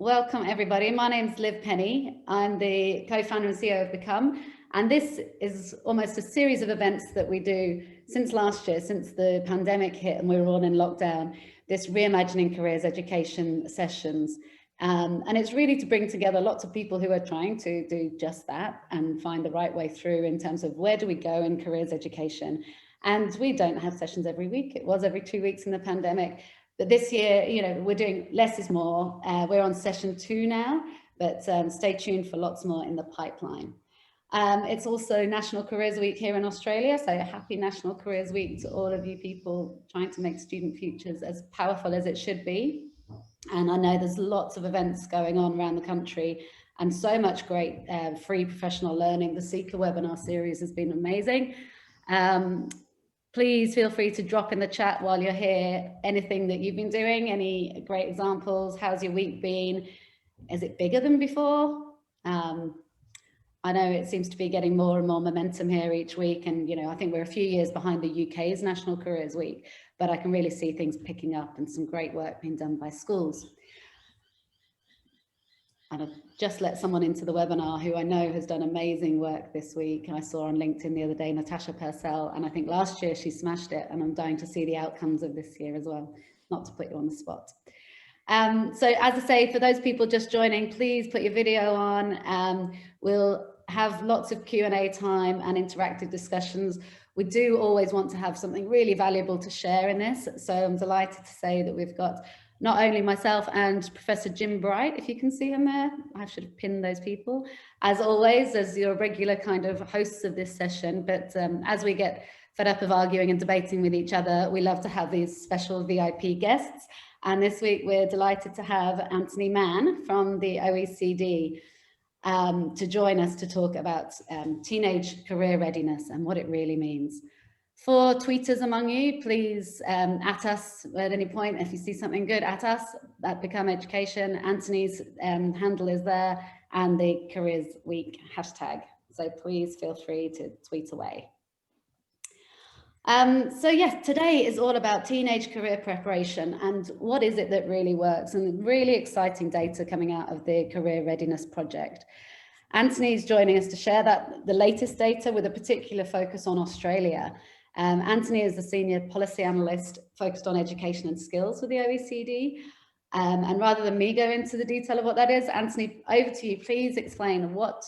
Welcome everybody. My name's Liv Penny. I'm the co-founder and CEO of Become, and this is almost a series of events that we do since last year, since the pandemic hit and we were all in lockdown, this Reimagining Careers Education sessions. And it's really to bring together lots of people who are trying to do just that and find the right way through in terms of where do we go in careers education. And we don't have sessions every week. It was every 2 weeks in the pandemic. But this year, we're doing less is more. We're on session 2 now, but stay tuned for lots more in the pipeline. It's also National Careers Week here in Australia, so happy National Careers Week to all of you people trying to make student futures as powerful as it should be. And I know there's lots of events going on around the country and so much great free professional learning. The Seeker webinar series has been amazing. Please feel free to drop in the chat while you're here anything that you've been doing, any great examples. How's your week been? Is it bigger than before? I know it seems to be getting more and more momentum here each week, and I think we're a few years behind the UK's National Careers Week, but I can really see things picking up and some great work being done by schools. And I've just let someone into the webinar who I know has done amazing work this week. I saw on LinkedIn the other day, Natasha Purcell, and I think last year she smashed it, and I'm dying to see the outcomes of this year as well, not to put you on the spot. So as I say, for those people just joining, please put your video on. We'll have lots of Q&A time and interactive discussions. We do always want to have something really valuable to share in this. So I'm delighted to say that we've got not only myself and Professor Jim Bright, if you can see him there, I should have pinned those people, as always, as your regular kind of hosts of this session. But as we get fed up of arguing and debating with each other, we love to have these special VIP guests. And this week we're delighted to have Anthony Mann from the OECD to join us to talk about teenage career readiness and what it really means. For tweeters among you, please at us at any point if you see something good, at us at Become Education. Anthony's handle is there, and the Careers Week hashtag. So please feel free to tweet away. So yes, today is all about teenage career preparation and what is it that really works, and really exciting data coming out of the Career Readiness Project. Anthony's joining us to share the latest data with a particular focus on Australia. Anthony is the senior policy analyst focused on education and skills with the OECD. And rather than me go into the detail of what that is, Anthony, over to you. Please explain what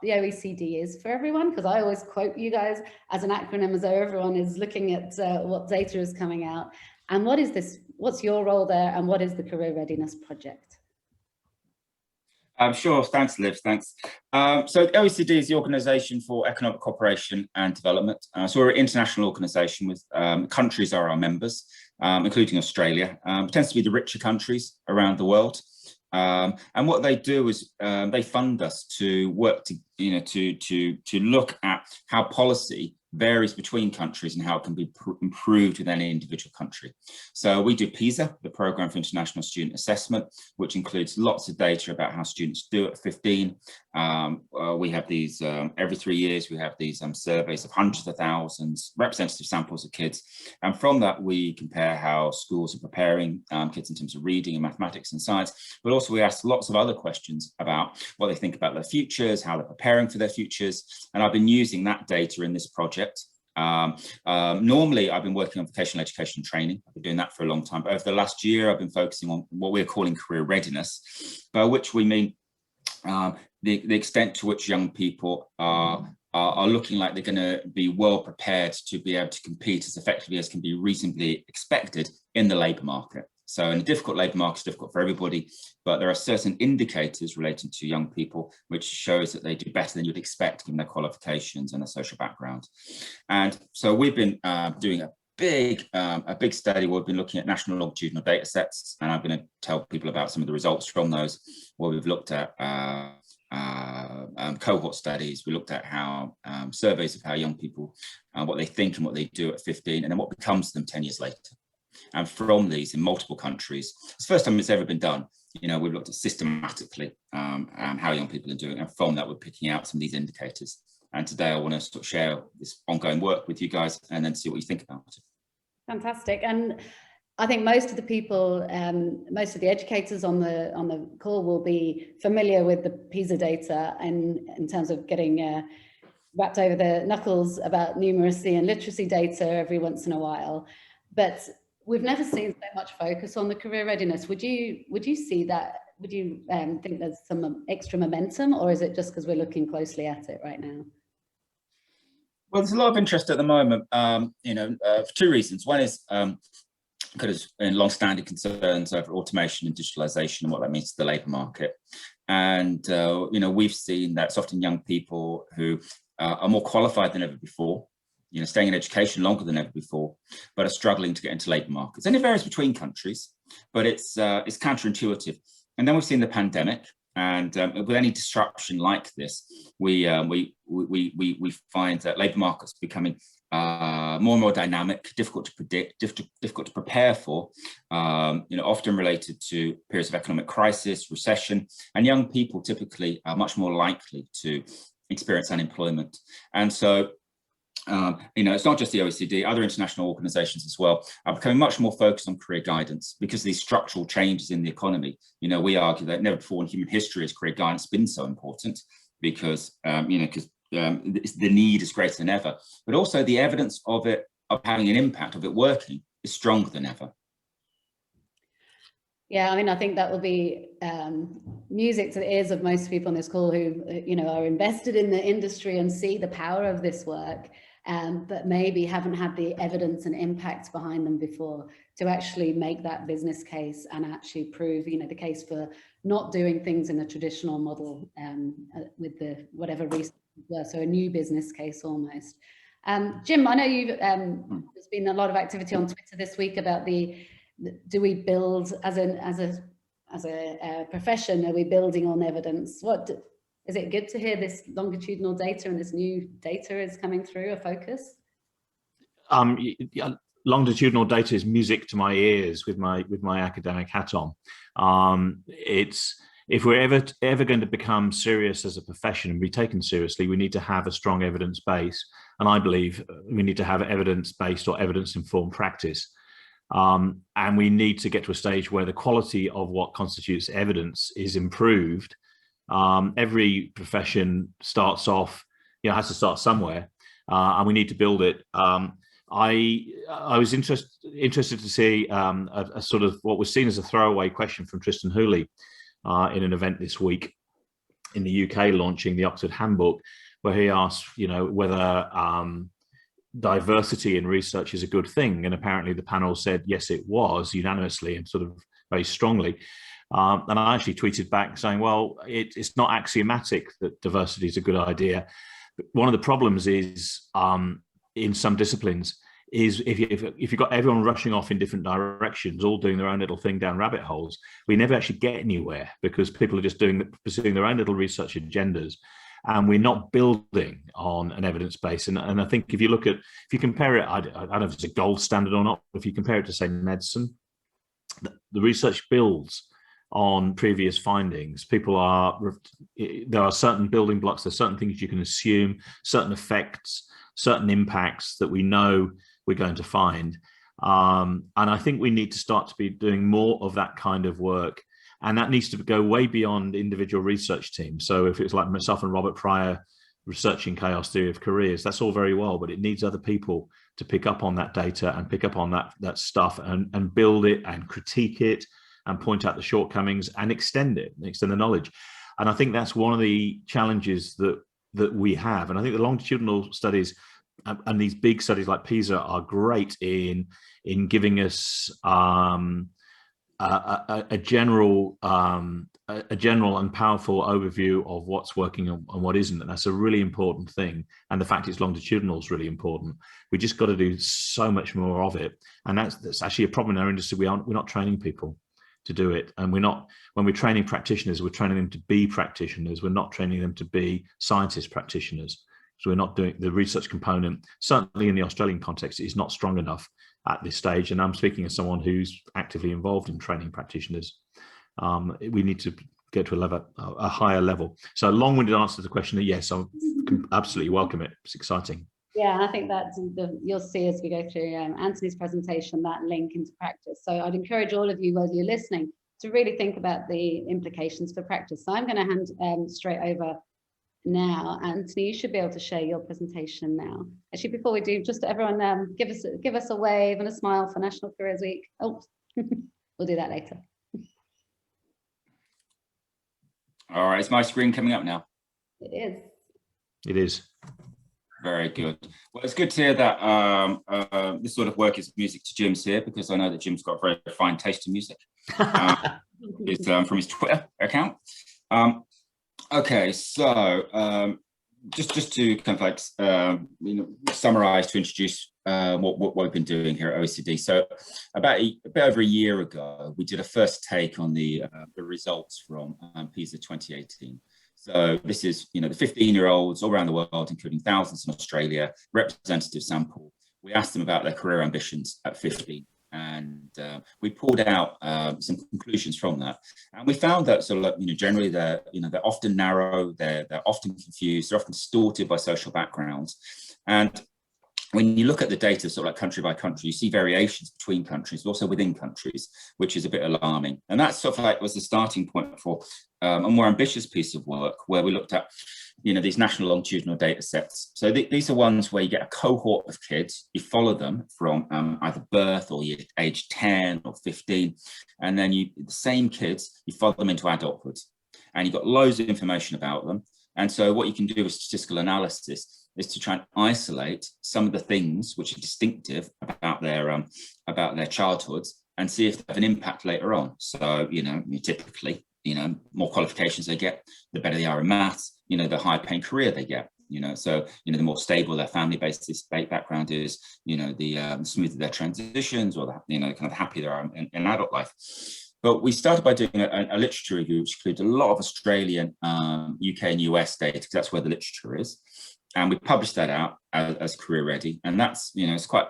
the OECD is for everyone, because I always quote you guys as an acronym as though everyone is looking at what data is coming out. And what is this? What's your role there? And what is the Career Readiness Project? Sure, thanks Liv, thanks. So the OECD is the Organisation for Economic Cooperation and Development. So we're an international organisation with countries are our members, including Australia. It tends to be the richer countries around the world. And what they do is they fund us to work to look at how policy varies between countries and how it can be improved within any individual country. So we do PISA, the Programme for International Student Assessment, which includes lots of data about how students do at 15. We have these, every 3 years, we have these surveys of hundreds of thousands, representative samples of kids. And from that, we compare how schools are preparing kids in terms of reading and mathematics and science, but also we ask lots of other questions about what they think about their futures, how they're preparing for their futures. And I've been using that data in this project. Normally, I've been working on vocational education training. I've been doing that for a long time, but over the last year, I've been focusing on what we're calling career readiness, by which we mean the extent to which young people are looking like they're going to be well prepared to be able to compete as effectively as can be reasonably expected in the labour market. So in a difficult labour market, it's difficult for everybody, but there are certain indicators relating to young people which shows that they do better than you'd expect given their qualifications and their social background. And so we've been doing a big study where we've been looking at national longitudinal data sets, and I'm going to tell people about some of the results from those, where we've looked at cohort studies. We looked at how surveys of how young people, what they think and what they do at 15, and then what becomes them 10 years later. And from these, in multiple countries, it's the first time it's ever been done. We've looked at systematically how young people are doing, and from that, we're picking out some of these indicators. And today, I want to sort of share this ongoing work with you guys, and then see what you think about it. Fantastic. And I think most of the people, most of the educators on the call will be familiar with the PISA data, and in terms of getting wrapped over their knuckles about numeracy and literacy data every once in a while. But we've never seen so much focus on the career readiness. Would you see that? Would you think there's some extra momentum, or is it just because we're looking closely at it right now? Well, there's a lot of interest at the moment, for two reasons. One is because in long-standing concerns over automation and digitalization and what that means to the labour market. And, we've seen that it's often young people who are more qualified than ever before, staying in education longer than ever before, but are struggling to get into labour markets. And it varies between countries, but it's counterintuitive. And then we've seen the pandemic. And with any disruption like this, we find that labour markets becoming more and more dynamic, difficult to predict, difficult to prepare for, often related to periods of economic crisis, recession, and young people typically are much more likely to experience unemployment. And so, it's not just the OECD, other international organizations as well are becoming much more focused on career guidance because of these structural changes in the economy. We argue that never before in human history has career guidance been so important because, the need is greater than ever, but also the evidence of having an impact, of it working, is stronger than ever. Yeah, I think that will be music to the ears of most people on this call who, are invested in the industry and see the power of this work, but maybe haven't had the evidence and impact behind them before to actually make that business case and actually prove, the case for not doing things in a traditional model with the whatever reasons were. So a new business case almost. Jim, I know there's been a lot of activity on Twitter this week about do we build as a profession, are we building on evidence? Is it good to hear this longitudinal data and this new data is coming through a focus? Longitudinal data is music to my ears with my academic hat on. If we're ever going to become serious as a profession and be taken seriously, we need to have a strong evidence base. And I believe we need to have evidence-based or evidence-informed practice. And we need to get to a stage where the quality of what constitutes evidence is improved. Every profession starts off, has to start somewhere, and we need to build it. I was interested to see a sort of what was seen as a throwaway question from Tristan Hooley in an event this week in the UK launching the Oxford Handbook, where he asked, whether diversity in research is a good thing, and apparently the panel said yes, it was, unanimously and sort of very strongly. And I actually tweeted back saying, well, it's not axiomatic that diversity is a good idea. But one of the problems is in some disciplines is if you've got everyone rushing off in different directions, all doing their own little thing down rabbit holes, we never actually get anywhere because people are just pursuing their own little research agendas. And we're not building on an evidence base. And I think if you compare it, I don't know if it's a gold standard or not, but if you compare it to, say, medicine, the research builds on previous findings. There are certain building blocks, there's certain things you can assume, certain effects, certain impacts that we know we're going to find. And I think we need to start to be doing more of that kind of work. And that needs to go way beyond individual research teams. So if it's like myself and Robert Pryor researching chaos theory of careers, that's all very well, but it needs other people to pick up on that data and pick up on that stuff and build it and critique it and point out the shortcomings and extend the knowledge. And I think that's one of the challenges that we have. And I think the longitudinal studies and these big studies like PISA are great in giving us a general and powerful overview of what's working and what isn't, and that's a really important thing. And the fact it's longitudinal is really important. We just got to do so much more of it, and that's actually a problem in our industry. We're not training people to do it, and when we're training practitioners, we're training them to be practitioners. We're not training them to be scientist practitioners. So we're not doing the research component. Certainly in the Australian context, is not strong enough at this stage. And I'm speaking as someone who's actively involved in training practitioners. We need to get to a higher level. So long-winded answer to the question, yes, I absolutely welcome it. It's exciting. Yeah, I think that's you'll see as we go through Anthony's presentation, that link into practice. So I'd encourage all of you, whether you're listening, to really think about the implications for practice. So I'm going to hand straight over now. Anthony, you should be able to share your presentation now. Actually, before we do, just everyone give us a wave and a smile for National Careers Week. Oh, we'll do that later. All right, is my screen coming up now? It is. It is. Very good. Well, it's good to hear that this sort of work is music to Jim's here, because I know that Jim's got a very fine taste in music. It's from his Twitter account. Okay, so just to kind of like summarize, to introduce what we've been doing here at OECD. So about a bit over a year ago, we did a first take on the results from PISA 2018. So this is, the 15-year-olds all around the world, including thousands in Australia, representative sample. We asked them about their career ambitions at 15, and we pulled out some conclusions from that. And we found that generally they're often narrow, they're often confused, they're often distorted by social backgrounds. And when you look at the data sort of like country by country, you see variations between countries, but also within countries, which is a bit alarming. And that sort of like was the starting point for a more ambitious piece of work, where we looked at, these national longitudinal data sets. So these are ones where you get a cohort of kids, you follow them from either birth or age 10 or 15, and then the same kids, you follow them into adulthood, and you've got loads of information about them. And so what you can do with statistical analysis is to try and isolate some of the things which are distinctive about their childhoods, and see if they have an impact later on. So, typically, more qualifications they get, the better they are in maths, the higher paying career they get, so, the more stable their family background is, the smoother their transitions, or the, kind of happy they are in adult life. But we started by doing a literature review, which included a lot of Australian, UK and US data, because that's where the literature is. And we published that out as Career Ready, and that's it's quite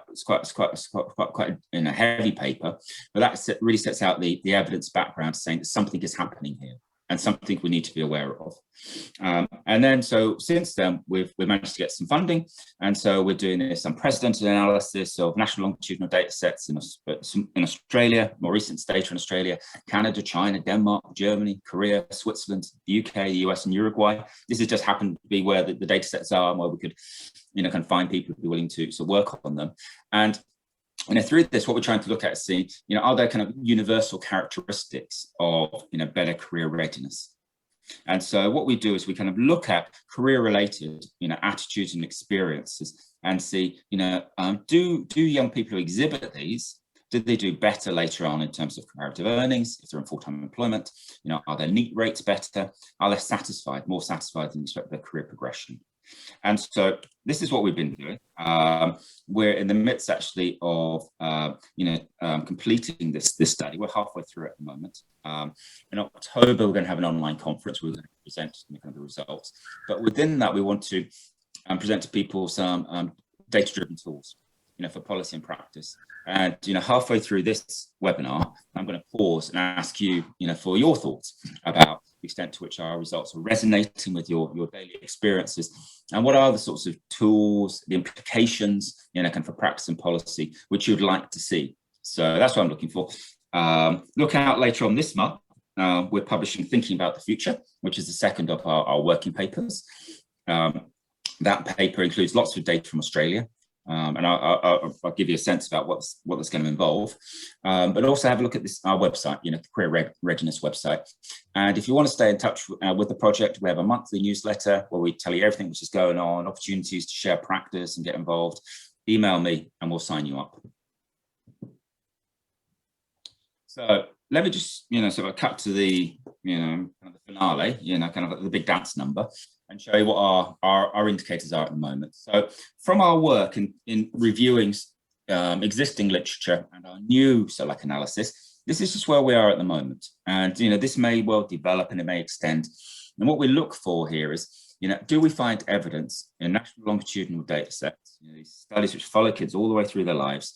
a heavy paper, but that really sets out the evidence background, saying that something is happening here and something we need to be aware of. And then, so since then, we've managed to get some funding, and so we're doing this unprecedented analysis of national longitudinal data sets in Australia, more recent data in Australia, Canada, China, Denmark, Germany, Korea, Switzerland, the UK, the US, and Uruguay. This has just happened to be where the data sets are, and where we could, kind of find people who are willing to work on them. And through this, what we're trying to look at is seeing, are there kind of universal characteristics of, better career readiness? And so what we do is we kind of look at career-related, attitudes and experiences, and see, do young people who exhibit these, did they do better later on in terms of comparative earnings, if they're in full-time employment? Are their NEET rates better? Are they satisfied, more satisfied in respect to their career progression? And so this is what we've been doing. We're in the midst actually of, completing this study. We're halfway through it at the moment. In October, we're going to have an online conference. We're going to present kind of the results. But within that, we want to present to people some data-driven tools, for policy and practice. And, halfway through this webinar, I'm going to pause and ask you, for your thoughts about the extent to which our results are resonating with your daily experiences, and what are the sorts of tools, the implications, kind of for practice and policy, which you'd like to see. So that's what I'm looking for. Look out later on this month. We're publishing Thinking About the Future, which is the second of our working papers. That paper includes lots of data from Australia. And I'll give you a sense about what that's going to involve, but also have a look at our website, the Career Readiness website. And if you want to stay in touch with the project, we have a monthly newsletter where we tell you everything which is going on, opportunities to share practice and get involved. Email me and we'll sign you up. So let me just, sort of cut to the, kind of the finale, kind of like the big dance number, and show you what our indicators are at the moment. So from our work in reviewing existing literature and our new select analysis, this is just where we are at the moment. And, this may well develop and it may extend. And what we look for here is, do we find evidence in national longitudinal data sets, these studies which follow kids all the way through their lives,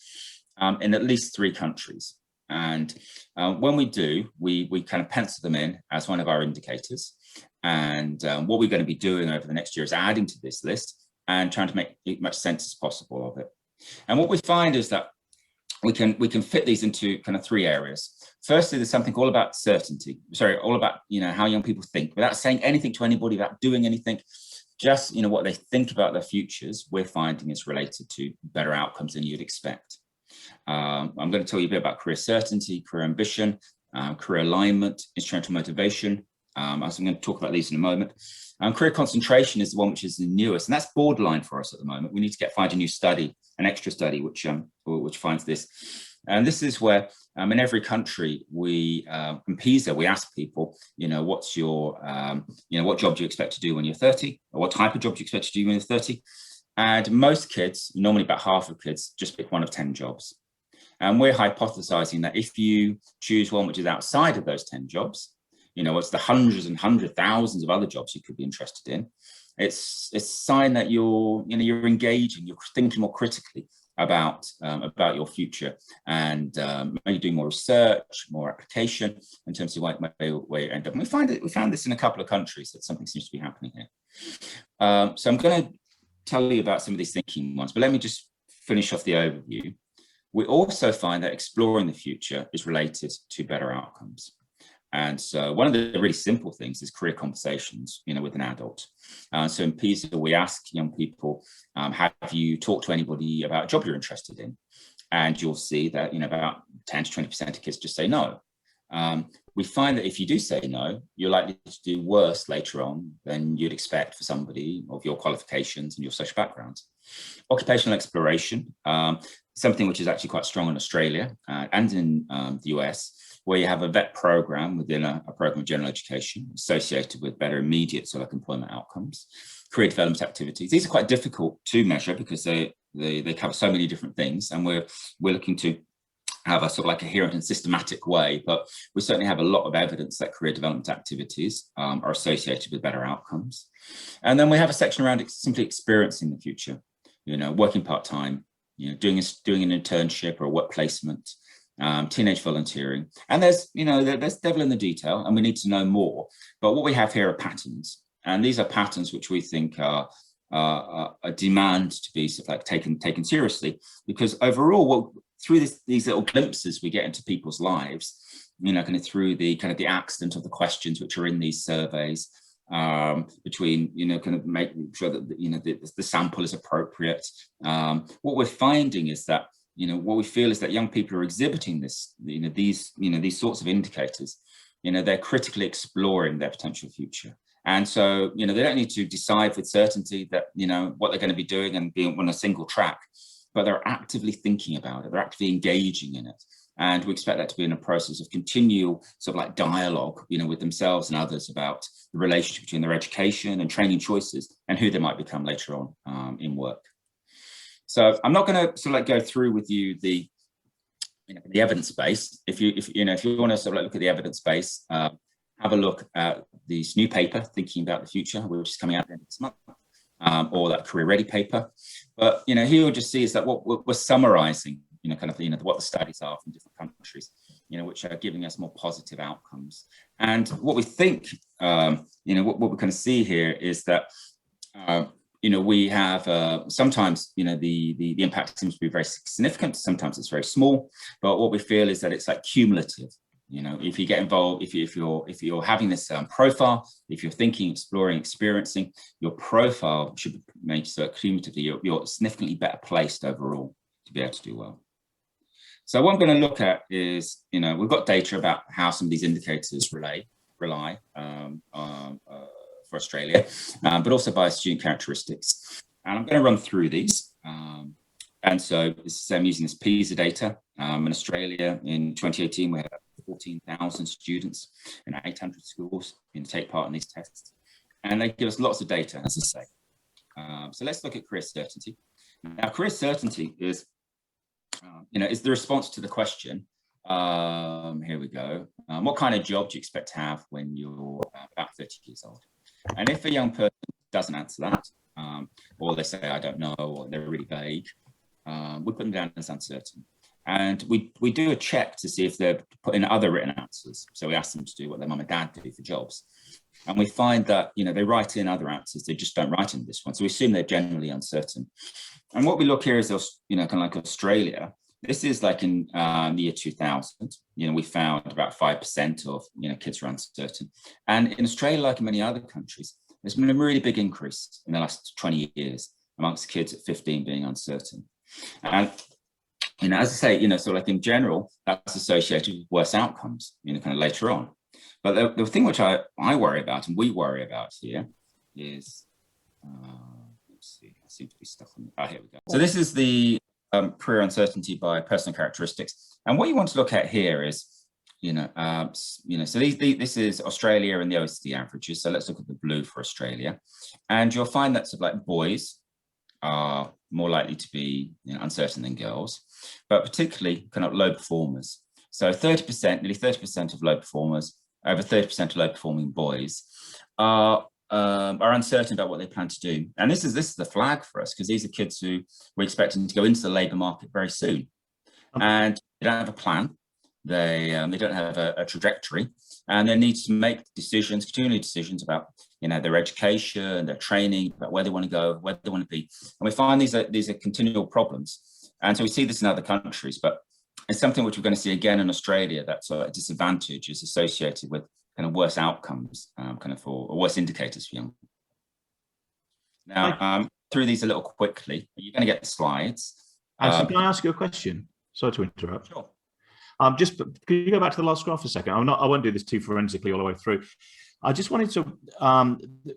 in at least 3 countries. And when we do, we kind of pencil them in as one of our indicators. And what we're going to be doing over the next year is adding to this list and trying to make as much sense as possible of it. And what we find is that we can fit these into kind of three areas. Firstly, there's something all about certainty. Sorry, all about, how young people think, without saying anything to anybody, without doing anything. Just, what they think about their futures, we're finding is related to better outcomes than you'd expect. I'm going to tell you a bit about career certainty, career ambition, career alignment, instrumental motivation. I'm going to talk about these in a moment. Career concentration is the one which is the newest, and that's borderline for us at the moment. We need to find a new study, an extra study, which finds this. And this is where in every country, in PISA, we ask people, what's your, what job do you expect to do when you're 30? Or what type of job do you expect to do when you're 30? And most kids, normally about half of kids, just pick one of 10 jobs. And we're hypothesizing that if you choose one which is outside of those 10 jobs, it's the hundreds and thousands of other jobs you could be interested in. It's a sign that you're engaging, you're thinking more critically about your future, and maybe doing more research, more application in terms of where you end up. And we found this in a couple of countries, that something seems to be happening here. So I'm going to tell you about some of these thinking ones, but let me just finish off the overview. We also find that exploring the future is related to better outcomes. And so one of the really simple things is career conversations, with an adult. So in PISA, we ask young people, have you talked to anybody about a job you're interested in? And you'll see that, about 10 to 20% of kids just say no. We find that if you do say no, you're likely to do worse later on than you'd expect for somebody of your qualifications and your social background. Occupational exploration, something which is actually quite strong in Australia and in the US, where you have a VET program within a program of general education associated with better immediate employment outcomes. Career development activities, these are quite difficult to measure because they cover so many different things, and we're looking to have a coherent and systematic way, but we certainly have a lot of evidence that career development activities are associated with better outcomes. And then we have a section around simply experiencing the future, working part-time, doing an internship or a work placement, teenage volunteering. And there's devil in the detail, and we need to know more. But what we have here are patterns, and these are patterns which we think are a demand to be taken seriously, because overall, through these little glimpses we get into people's lives, through the accident of the questions which are in these surveys, between making sure that the sample is appropriate. What we're finding is that what we feel is that young people are exhibiting these sorts of indicators. They're critically exploring their potential future. And so, they don't need to decide with certainty that, what they're going to be doing and being on a single track, but they're actively thinking about it. They're actively engaging in it. And we expect that to be in a process of continual dialogue, with themselves and others about the relationship between their education and training choices and who they might become later on in work. So I'm not going to go through with you the evidence base. If you want to look at the evidence base, have a look at this new paper, Thinking About the Future, which is coming out this month, or that Career Ready paper. But here you'll just see is that what we're summarising, what the studies are from different countries, which are giving us more positive outcomes. And what we think, what we kind of see here is that. We have sometimes, the impact seems to be very significant. Sometimes it's very small, but what we feel is that it's cumulative. If you get involved, if you're having this profile, if you're thinking, exploring, experiencing, your profile should be made so cumulatively you're significantly better placed overall to be able to do well. So what I'm going to look at is, we've got data about how some of these indicators rely for Australia, but also by student characteristics. And I'm going to run through these. And so I'm using this PISA data. In Australia in 2018, we had 14,000 students in 800 schools take part in these tests. And they give us lots of data, as I say. So let's look at career certainty. Now, career certainty is, is the response to the question, here we go. What kind of job do you expect to have when you're about 30 years old? And if a young person doesn't answer that, or they say, I don't know, or they're really vague, we put them down as uncertain. And we do a check to see if they're put in other written answers. So we ask them to do what their mum and dad do for jobs. And we find that, they write in other answers, they just don't write in this one. So we assume they're generally uncertain. And what we look here is, kind of like Australia. This is like in the year 2000, we found about 5% of, kids were uncertain. And in Australia, like in many other countries, there's been a really big increase in the last 20 years amongst kids at 15 being uncertain. And, as I say, so like in general, that's associated with worse outcomes, kind of later on. But the thing which I worry about and we worry about here is, let's see, I seem to be stuck on, here we go. So this is the career uncertainty by personal characteristics. And what you want to look at here is, so this is Australia and the OECD averages. So let's look at the blue for Australia. And you'll find that sort of like boys are more likely to be uncertain than girls, but particularly kind of low performers. So 30%, nearly 30% of low performers, over 30% of low performing boys are uncertain about what they plan to do. And this is the flag for us, because these are kids who we're expecting to go into the labour market very soon. And they don't have a plan. They don't have a trajectory, and they need to make decisions, continually decisions about their education, their training, about where they want to go, where they want to be. And we find these are continual problems. And so we see this in other countries, but it's something which we're going to see again in Australia. That sort of disadvantage is associated with kind of worse outcomes, or worse indicators for young. Now, through these a little quickly. You're going to get the slides. Actually, can I ask you a question? Sorry to interrupt. Sure. Just can you go back to the last graph for a second? I won't do this too forensically all the way through. I just wanted to.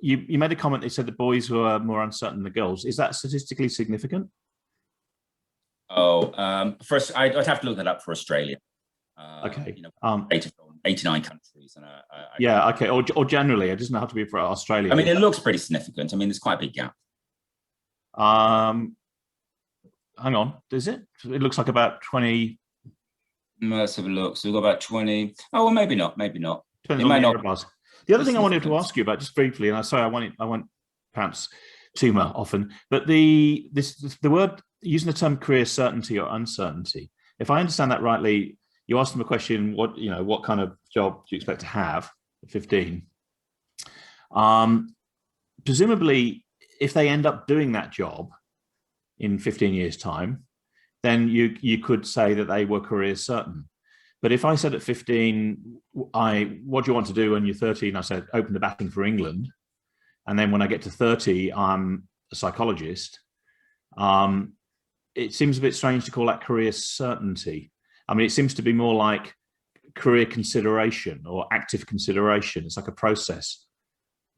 You made a comment. They said the boys were more uncertain than the girls. Is that statistically significant? First, I'd have to look that up for Australia. Okay. Data from 89 countries. And yeah. Okay. Or generally, it doesn't have to be for Australia. I mean, it looks pretty significant. I mean, there's quite a big gap. Hang on. Does it? It looks like about 20. Let's have a look. So we've got about 20. Oh, well, maybe not. Maybe not. Depends on the The other thing I wanted to ask you about, just briefly, and I won't perhaps too often, but the word, using the term career certainty or uncertainty, if I understand that rightly, you asked them a question, what kind of job do you expect to have at 15? Presumably, if they end up doing that job in 15 years' time, then you could say that they were career certain. But if I said at 15, what do you want to do when you're 30? And I said, open the batting for England. And then when I get to 30, I'm a psychologist. It seems a bit strange to call that career certainty. I mean, it seems to be more like career consideration or active consideration. It's like a process.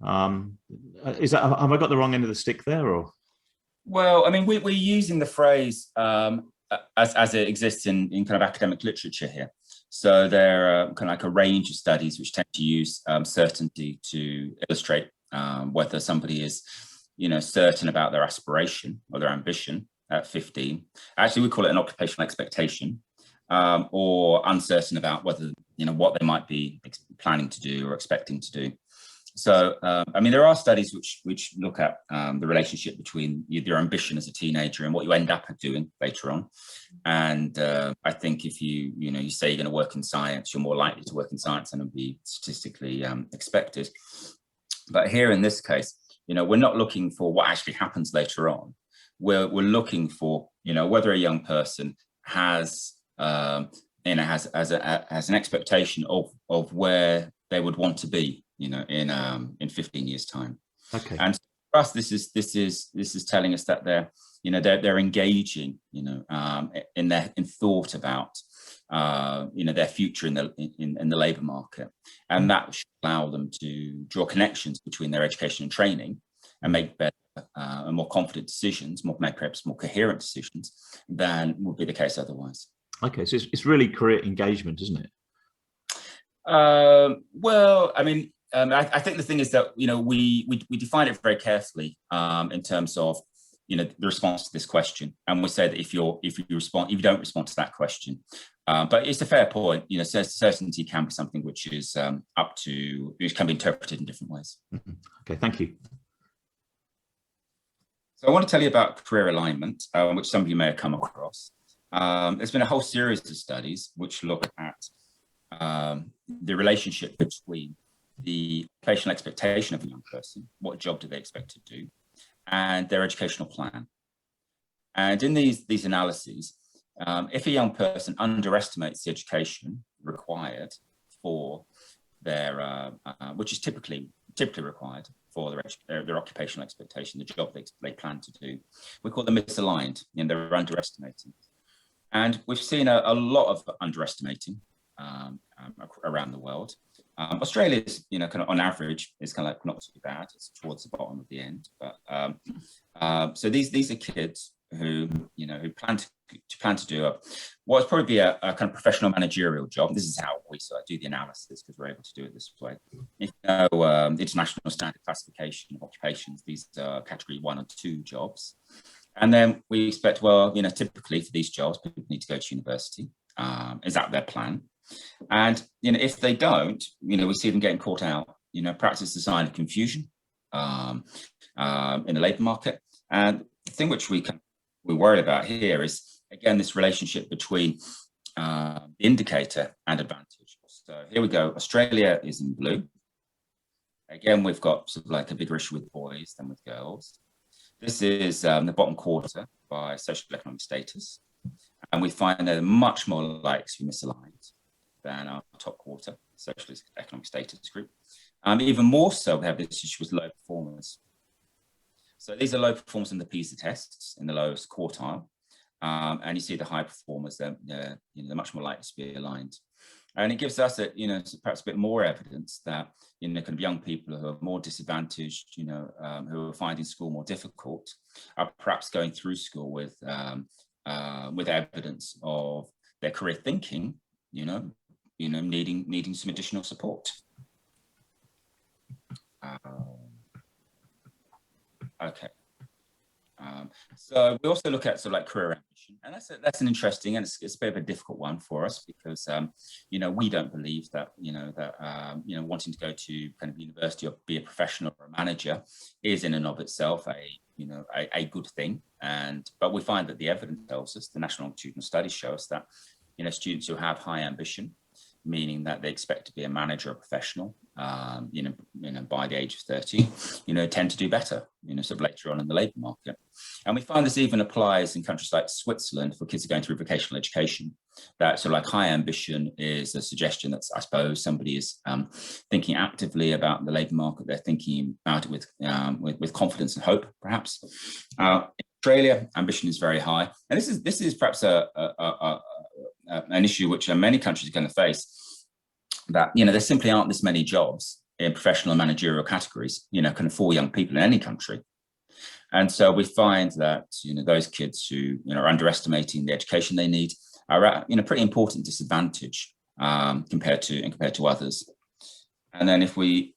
Have I got the wrong end of the stick there, or? Well, I mean, we're using the phrase as it exists in kind of academic literature here. So there are kind of like a range of studies which tend to use certainty to illustrate whether somebody is, certain about their aspiration or their ambition at 15. Actually, we call it an occupational expectation, or uncertain about whether, what they might be planning to do or expecting to do. So, I mean, there are studies which look at the relationship between your ambition as a teenager and what you end up doing later on. And I think if you say you're going to work in science, you're more likely to work in science than would be statistically expected. But here in this case, we're not looking for what actually happens later on. We're looking for, whether a young person has has an expectation of where they would want to be, in 15 years' time. Okay. And for us, this is telling us that they're engaging, in thought about, their future in the labour market, and that should allow them to draw connections between their education and training, and make better and more confident decisions, perhaps more coherent decisions than would be the case otherwise. Okay, so it's really career engagement, isn't it? Well, I mean, I think the thing is that we define it very carefully in terms of the response to this question, and we say that if you don't respond to that question, but it's a fair point. Certainty can be something which is which can be interpreted in different ways. Mm-hmm. Okay, thank you. So I want to tell you about career alignment, which some of you may have come across. there's been a whole series of studies which look at the relationship between the occupational expectation of a young person, what job do they expect to do, and their educational plan. And in these analyses, if a young person underestimates the education required for their, which is typically required for their occupational expectation, the job they plan to do, we call them misaligned, and they're underestimating. And we've seen a lot of underestimating around the world. Australia is, kind of on average, is kind of like not too bad. It's towards the bottom of the end. But so these are kids who plan to do what would probably be a kind of professional managerial job. This is how we sort of do the analysis, because we're able to do it this way. If you know the International Standard Classification of Occupations, these are category 1 or 2 jobs. And then we expect, well, typically for these jobs, people need to go to university. Is that their plan? And if they don't, we see them getting caught out. Perhaps it's a sign of confusion in the labour market. And the thing which we're worried about here is, again, this relationship between the indicator and advantage. So here we go. Australia is in blue. Again, we've got sort of like a bigger issue with boys than with girls. This is the bottom quarter by social economic status. And we find they're much more likely to be misaligned than our top quarter, social economic status group. Even more so, we have this issue with low performers. So these are low performers in the PISA tests in the lowest quartile. And you see the high performers, they're much more likely to be aligned. And it gives us, perhaps a bit more evidence that, kind of young people who are more disadvantaged, who are finding school more difficult, are perhaps going through school with evidence of their career thinking, needing some additional support. Okay. So we also look at sort of like career ambition, and that's an interesting, and it's a bit of a difficult one for us, because we don't believe that wanting to go to kind of university or be a professional or a manager is in and of itself a good thing. But we find that the evidence tells us, the national longitudinal studies show us that students who have high ambition, meaning that they expect to be a manager or professional, by the age of 30, tend to do better, sort of later on in the labour market. And we find this even applies in countries like Switzerland for kids who are going through vocational education, that sort of like high ambition is a suggestion that, I suppose, somebody is thinking actively about the labour market. They're thinking about it with confidence and hope, perhaps. In Australia, ambition is very high. And this is perhaps an issue which many countries are going to face, that there simply aren't this many jobs in professional and managerial categories, kind of for young people in any country. And so we find that those kids who are underestimating the education they need are at pretty important disadvantage compared to others. And then if we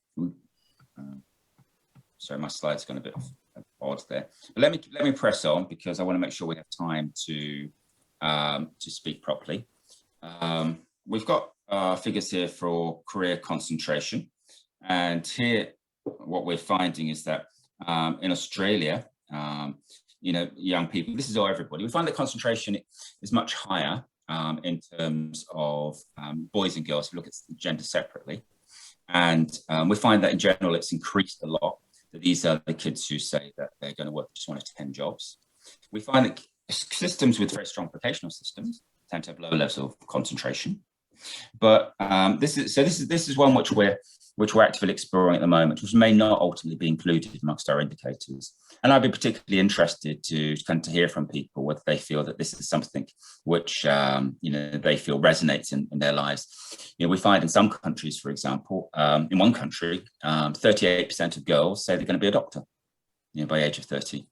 sorry, my slide's gone a bit odd there, but let me press on, because I want to make sure we have time to speak properly. We've got figures here for career concentration, and here what we're finding is that in Australia, young people, this is all everybody, we find that concentration is much higher in terms of boys and girls. We look at gender separately, and we find that in general it's increased a lot. That these are the kids who say that they're going to work just 1 to 10 jobs. We find that systems with very strong vocational systems tend to have low levels of concentration, but this is one which we're actively exploring at the moment, which may not ultimately be included amongst our indicators. And I'd be particularly interested to hear from people whether they feel that this is something which they feel resonates in their lives. We find in some countries, for example, in one country, 38% of girls say they're going to be a doctor by age of 30.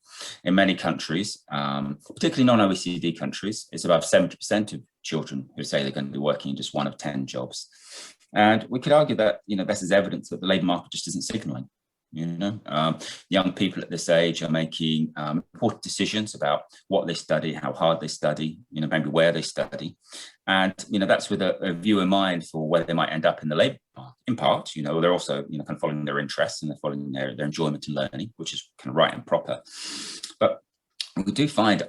In many countries, particularly non-OECD countries, it's about 70% of children who say they're going to be working in just 1 of 10 jobs. And we could argue that, this is evidence that the labour market just isn't signalling. Young people at this age are making important decisions about what they study, how hard they study, maybe where they study. And, that's with a view in mind for whether they might end up in the labour market. In part, they're also, kind of following their interests, and they're following their enjoyment in learning, which is kind of right and proper. But we do find,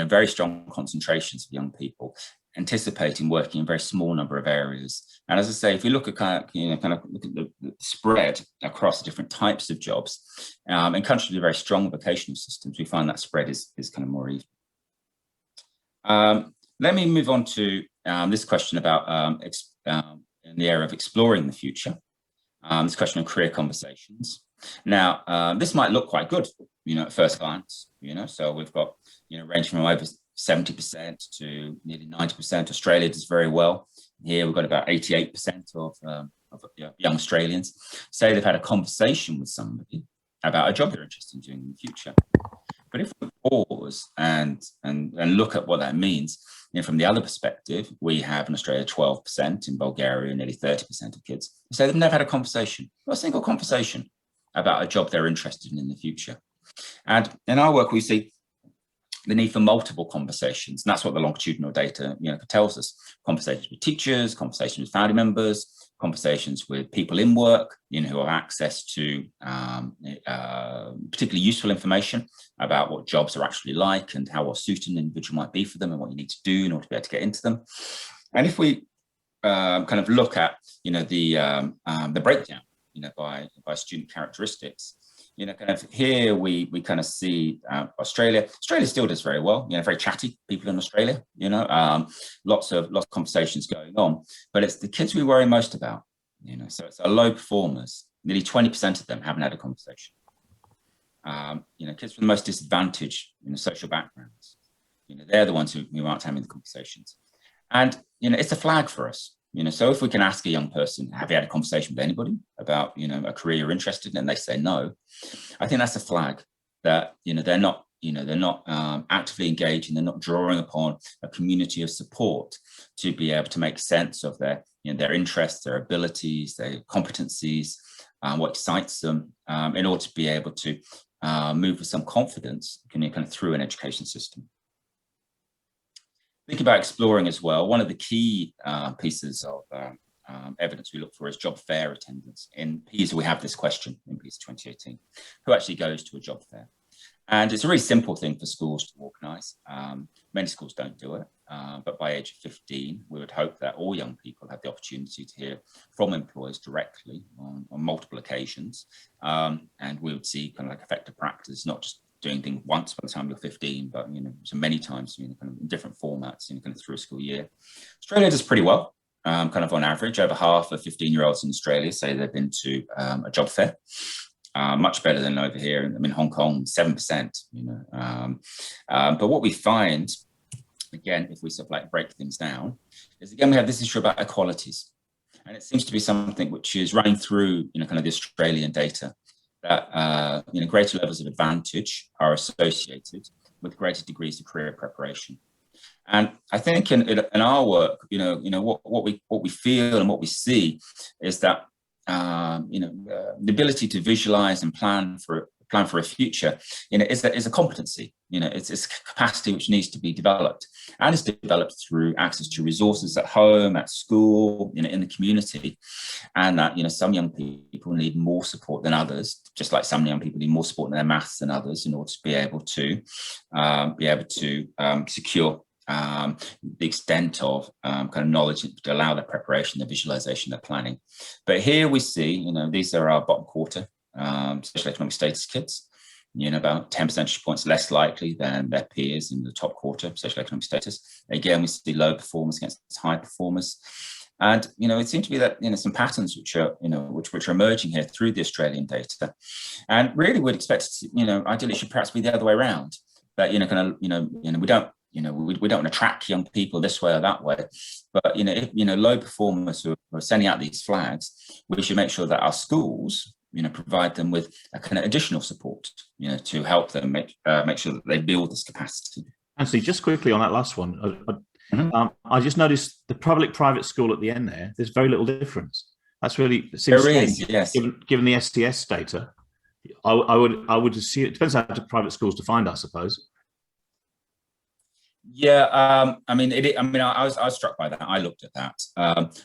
very strong concentrations of young people anticipating working in a very small number of areas. And as I say, if you look at look at the spread across different types of jobs, in countries with very strong vocational systems, we find that spread is kind of more even. Let me move on to this question about in the area of exploring the future. This question of career conversations. Now, this might look quite good, at first glance, so we've got, ranging from over 70% to nearly 90%. Australia does very well. Here we've got about 88% of young Australians say they've had a conversation with somebody about a job they're interested in doing in the future. But if we pause and look at what that means, from the other perspective, we have in Australia 12%, in Bulgaria nearly 30% of kids say they've never had a conversation, not a single conversation about a job they're interested in the future. And in our work, we see the need for multiple conversations, and that's what the longitudinal data tells us. Conversations with teachers, conversations with family members, conversations with people in work, who have access to particularly useful information about what jobs are actually like and how well suited an individual might be for them and what you need to do in order to be able to get into them. And if we kind of look at the breakdown, by student characteristics, kind of here we kind of see Australia. Australia still does very well. Very chatty people in Australia. Lots of conversations going on. But it's the kids we worry most about. So it's our low performers. Nearly 20% of them haven't had a conversation. Kids from the most disadvantaged social backgrounds. They're the ones who aren't having the conversations. And it's a flag for us. So if we can ask a young person, have you had a conversation with anybody about, a career you're interested in, and they say no, I think that's a flag that, they're not actively engaging, they're not drawing upon a community of support to be able to make sense of their interests, their abilities, their competencies, what excites them, in order to be able to move with some confidence kind of through an education system. Think about exploring as well. One of the key pieces of evidence we look for is job fair attendance. In PISA, we have this question in PISA 2018, who actually goes to a job fair? And it's a really simple thing for schools to organise. Many schools don't do it, but by age of 15, we would hope that all young people have the opportunity to hear from employers directly on multiple occasions. And we would see kind of like effective practice, not just doing things once by the time you're 15, but so many times kind of in different formats kind of through a school year. Australia does pretty well, kind of on average. Over half of 15-year-olds in Australia say they've been to a job fair. Much better than over here in Hong Kong, 7%. But what we find, again, if we sort of like break things down, is again we have this issue about equalities, and it seems to be something which is running through kind of the Australian data. That greater levels of advantage are associated with greater degrees of career preparation. And I think in our work, what we feel and what we see is that the ability to visualize and plan for a future, is a competency. It's a capacity which needs to be developed, and it's developed through access to resources at home, at school, in the community, and that some young people need more support than others, just like some young people need more support in their maths than others, in order to be able to secure the extent of kind of knowledge to allow their preparation, their visualization, their planning. But here we see, these are our bottom quarter social economic status kids, about 10 percentage points less likely than their peers in the top quarter social economic status. Again, we see low performers against high performers. And, it seems to be that, some patterns which are emerging here through the Australian data. And really we'd expect, ideally it should perhaps be the other way around, that, we don't want to track young people this way or that way, but if low performers who are sending out these flags, we should make sure that our schools provide them with a kind of additional support to help them make sure that they build this capacity. Anthony, just quickly on that last one, I just noticed the public-private school at the end there. There's very little difference. That's really seems strange, yes. Given the STS data. I would assume it depends how private schools defined, I suppose. Yeah, I was struck by that. I looked at that.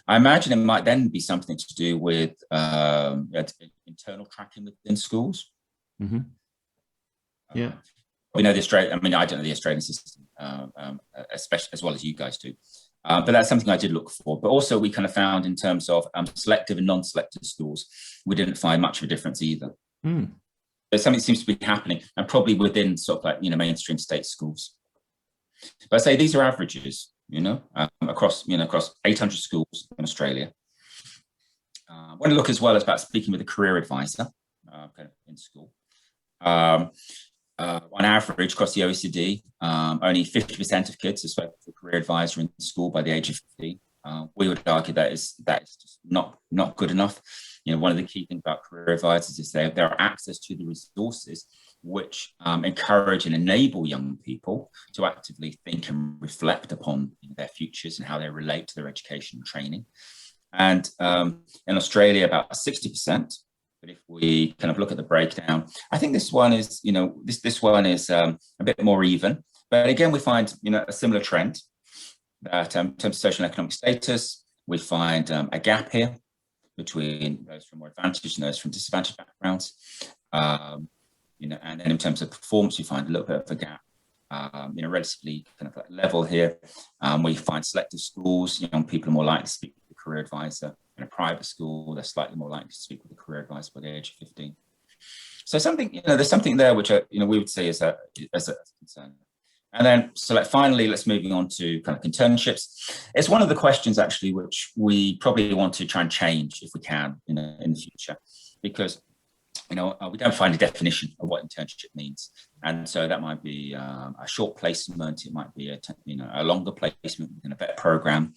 I imagine it might then be something to do with internal tracking within schools. Mm-hmm. Yeah. we know the Australian, I mean, I don't know the Australian system, especially as well as you guys do. But that's something I did look for. But also we kind of found in terms of selective and non-selective schools, we didn't find much of a difference either. There's something that seems to be happening, and probably within sort of like, you know, mainstream state schools. But I say these are averages, you know, across 800 schools in Australia. I want to look as well as about speaking with a career advisor in school. On average, across the OECD, only 50% of kids are spoken to a career advisor in school by the age of 15. We would argue that is just not good enough. You know, one of the key things about career advisors is their access to the resources which encourage and enable young people to actively think and reflect upon their futures and how they relate to their education and training. And in Australia, about 60%. But if we kind of look at the breakdown, I think this one is, you know, this one is a bit more even. But again, we find, you know, a similar trend that in terms of social and economic status, we find a gap here between those from more advantaged and those from disadvantaged backgrounds. You know, and then in terms of performance, we find a little bit of a gap. You know, relatively kind of like level here. We find selective schools, young people are more likely to speak with a career advisor. In a private school, they're slightly more likely to speak with a career advisor by the age of 15. So something, you know, there's something there which, you know, we would say is a concern. And then, so finally, let's moving on to kind of internships. It's one of the questions actually which we probably want to try and change if we can, you know, in the future, because, you know, we don't find a definition of what internship means. And so that might be a short placement, it might be a longer placement within a better program.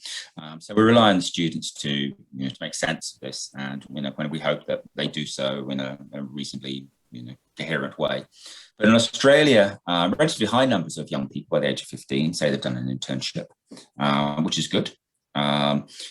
So we rely on the students to, you know, to make sense of this, and, you know, when we hope that they do so in a reasonably, you know, coherent way. But in Australia, relatively high numbers of young people by the age of 15 say they've done an internship, which is good.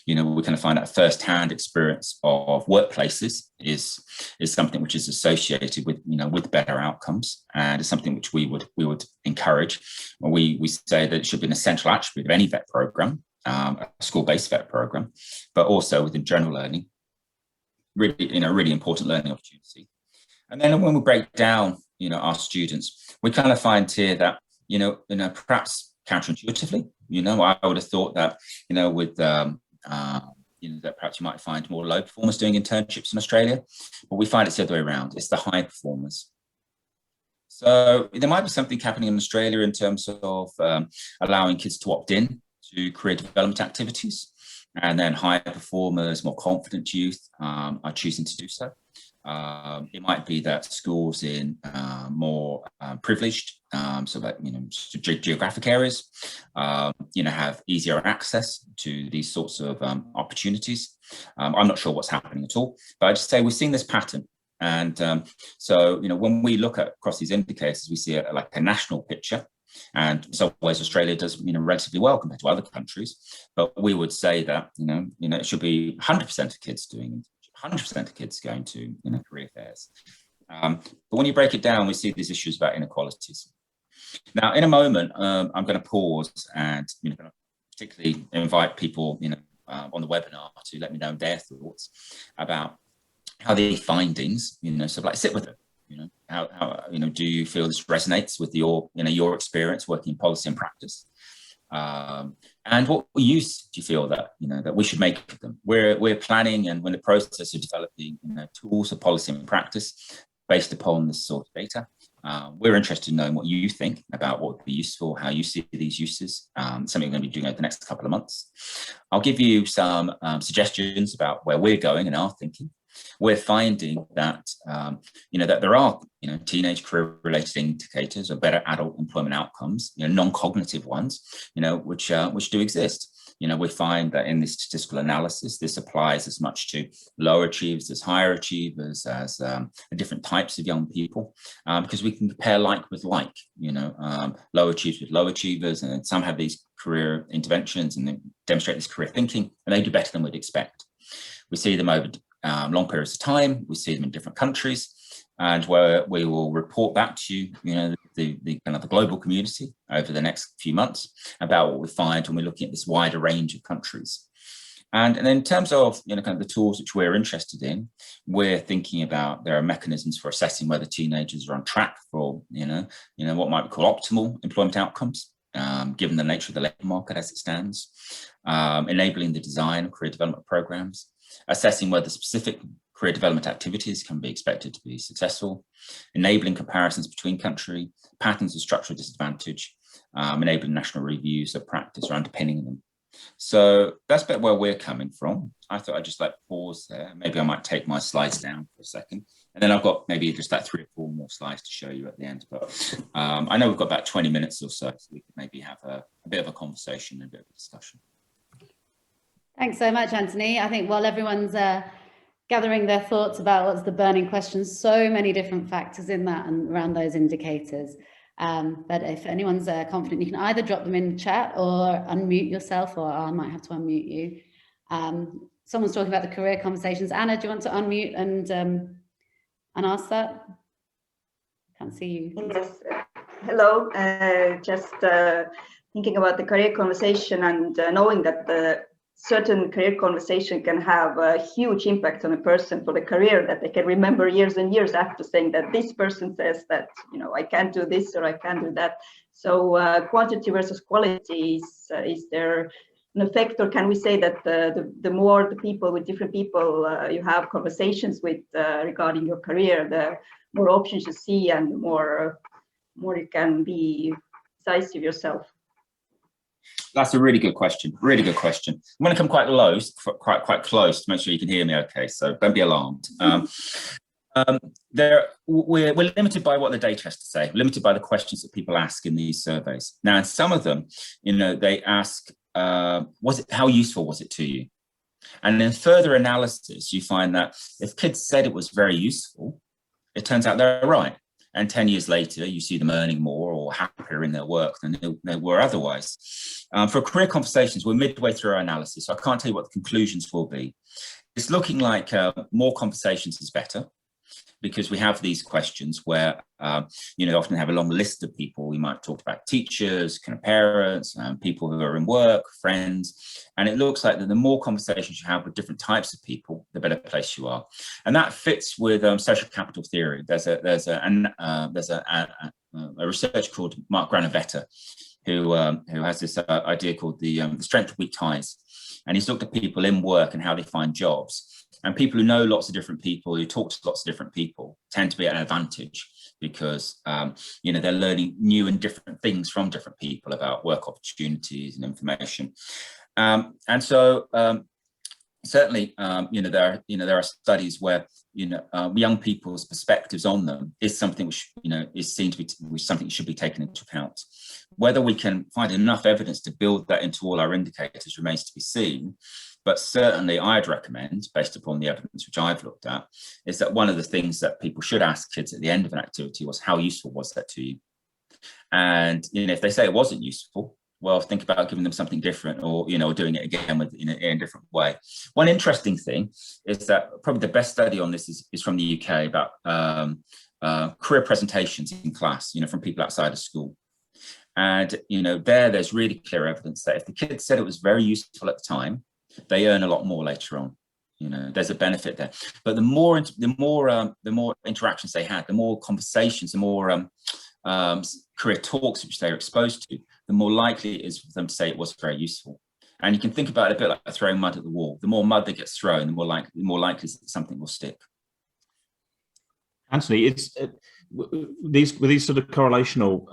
You know, we kind of find that first-hand experience of workplaces is something which is associated with, you know, with better outcomes, and it's something which we would encourage. We say that it should be an essential attribute of any VET program, a school-based VET program, but also within general learning, really, you know, really important learning opportunity. And then when we break down, you know, our students, we kind of find here that, you know, perhaps counterintuitively, you know, I would have thought that, you know, with, you know, that perhaps you might find more low performers doing internships in Australia, but we find it's the other way around. It's the high performers. So there might be something happening in Australia in terms of allowing kids to opt in to career development activities, and then higher performers, more confident youth are choosing to do so. It might be that schools in more privileged, so that, you know, geographic areas, you know, have easier access to these sorts of opportunities. I'm not sure what's happening at all, but I just say we've seen this pattern. And so, you know, when we look at across these indicators, we see like a national picture. And in some ways, Australia does, you know, relatively well compared to other countries. But we would say that, you know, it should be 100% of kids doing 100% of kids going to, you know, career fairs. But when you break it down, we see these issues about inequalities. Now, in a moment, I'm going to pause and, you know, particularly invite people, you know, on the webinar to let me know their thoughts about how the findings, you know, sort of like sit with it. You know, how you know, do you feel this resonates with your, you know, your experience working in policy and practice? And what use do you feel that, you know, that we should make of them? We're planning and we're in the process of developing, you know, tools of policy and practice based upon this sort of data. We're interested in knowing what you think about what would be useful, how you see these uses, something we're going to be doing over the next couple of months. I'll give you some suggestions about where we're going and our thinking. We're finding that, you know, that there are, you know, teenage career-related indicators of better adult employment outcomes, you know, non-cognitive ones, you know, which do exist. You know, we find that in this statistical analysis, this applies as much to lower achievers as higher achievers, as different types of young people, because we can compare like with like, you know, low achievers with low achievers, and some have these career interventions and they demonstrate this career thinking, and they do better than we'd expect. We see them over long periods of time. We see them in different countries, and where we will report back to you, you know, the kind of the global community over the next few months about what we find when we're looking at this wider range of countries. And in terms of kind of the tools which we're interested in, we're thinking about there are mechanisms for assessing whether teenagers are on track for what might be called optimal employment outcomes, given the nature of the labour market as it stands, enabling the design of career development programs, assessing whether specific career development activities can be expected to be successful, enabling comparisons between country, patterns of structural disadvantage, enabling national reviews of practice or underpinning them. So that's a bit where we're coming from. I thought I'd just pause there. Maybe I might take my slides down for a second. And then I've got maybe just 3 or 4 more slides to show you at the end. But I know we've got about 20 minutes or so we could maybe have a bit of a conversation and a bit of a discussion. Thanks so much, Anthony. I think while everyone's gathering their thoughts about what's the burning questions, so many different factors in that and around those indicators. But if anyone's confident, you can either drop them in the chat or unmute yourself, or I might have to unmute you. Someone's talking about the career conversations. Anna, do you want to unmute and ask that? Can't see you. Yes. Hello. Just thinking about the career conversation and knowing that the certain career conversation can have a huge impact on a person for the career, that they can remember years and years after, saying that this person says that, I can't do this or I can't do that. So quantity versus quality, is there an effect, or can we say that the more the people with different people you have conversations with regarding your career, the more options you see and the more you can be decisive yourself? That's a really good question. Really good question. I'm going to come quite close to make sure you can hear me okay. So don't be alarmed. We're limited by what the data has to say. We're limited by the questions that people ask in these surveys. Now, in some of them, they ask, how useful was it to you? And in further analysis, you find that if kids said it was very useful, it turns out they're right. And 10 years later, you see them earning more or happier in their work than they were otherwise. For career conversations, we're midway through our analysis, so I can't tell you what the conclusions will be. It's looking like more conversations is better, because we have these questions where, often have a long list of people. We might talk about teachers, kind of parents, people who are in work, friends. And it looks like that the more conversations you have with different types of people, the better place you are. And that fits with social capital theory. There's a researcher called Mark Granovetter who has this idea called the strength of weak ties. And he's looked at people in work and how they find jobs. And people who know lots of different people, who talk to lots of different people, tend to be at an advantage because, they're learning new and different things from different people about work opportunities and information. Certainly, there are studies where, young people's perspectives on them is something which, is seen to be something that should be taken into account. Whether we can find enough evidence to build that into all our indicators remains to be seen. But certainly I'd recommend, based upon the evidence which I've looked at, is that one of the things that people should ask kids at the end of an activity was, how useful was that to you? And, if they say it wasn't useful, well, think about giving them something different, or, doing it again in a different way. One interesting thing is that probably the best study on this is from the UK about career presentations in class, from people outside of school. And, there's really clear evidence that if the kids said it was very useful at the time, they earn a lot more later on. There's a benefit there. But the more interactions they had, the more conversations, the more career talks which they're exposed to, the more likely it is for them to say it was very useful. And you can think about it a bit like throwing mud at the wall. The more mud that gets thrown, the more likely is that something will stick. Anthony, it's these sort of correlational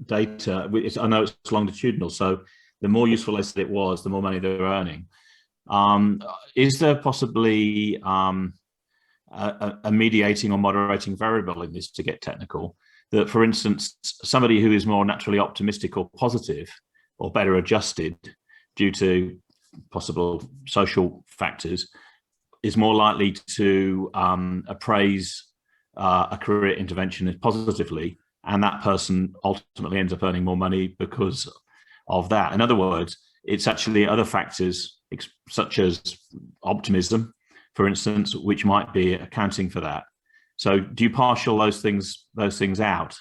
data. I know it's longitudinal, so the more useful they said it was, the more money they're earning. Is there possibly a mediating or moderating variable in this, to get technical? That, for instance, somebody who is more naturally optimistic or positive or better adjusted due to possible social factors is more likely to appraise a career intervention as positively, and that person ultimately ends up earning more money because of that. In other words, it's actually other factors such as optimism, for instance, which might be accounting for that. So do you partial those things out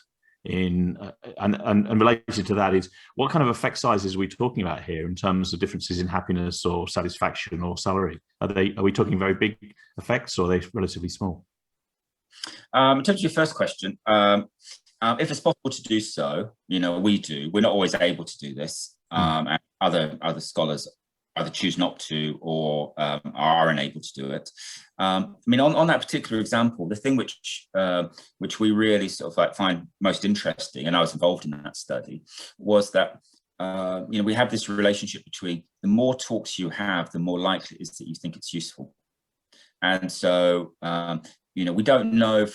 in and related to that is, what kind of effect sizes are we talking about here in terms of differences in happiness or satisfaction or salary? Are we talking very big effects, or are they relatively small? In terms of your first question, if it's possible to do so, we do. We're not always able to do this, and other scholars either choose not to or are unable to do it. On that particular example, the thing which we really sort of like find most interesting, and I was involved in that study, was that we have this relationship between the more talks you have, the more likely it is that you think it's useful. And so we don't know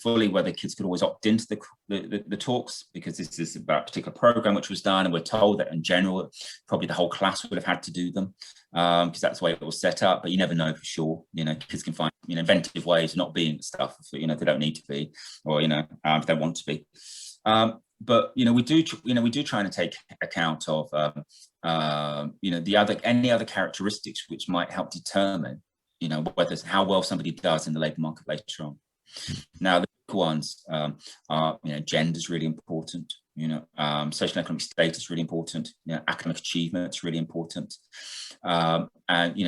fully whether kids could always opt into the talks, because this is about a particular program which was done, and we're told that in general probably the whole class would have had to do them, because that's the way it was set up. But you never know for sure. Kids can find inventive ways of not being stuff if they don't need to be, or if they want to be. But we do try and take account of any other characteristics which might help determine whether how well somebody does in the labour market later on. Now, the big ones are, gender is really important, social and economic status is really important, academic achievement is really important, and,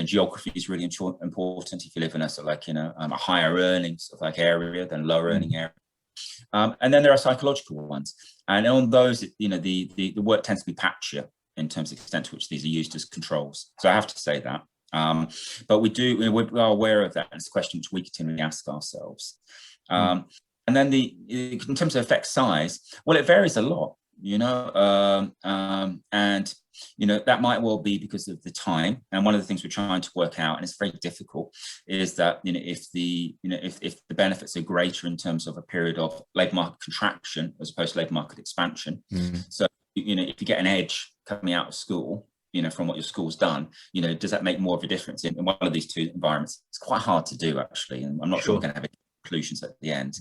geography is really important if you live in a sort of like, a higher earning sort of like area than lower earning area. And then there are psychological ones. And on those, the work tends to be patchier in terms of the extent to which these are used as controls. So I have to say that. But we are aware of that. It's a question which we continually ask ourselves. And then in terms of effect size, well, it varies a lot, and that might well be because of the time. And one of the things we're trying to work out, and it's very difficult, is that if the benefits are greater in terms of a period of labour market contraction as opposed to labour market expansion. So if you get an edge coming out of school, from what your school's done, does that make more of a difference in one of these two environments? It's quite hard to do, actually, and I'm not sure we're going to have any conclusions at the end.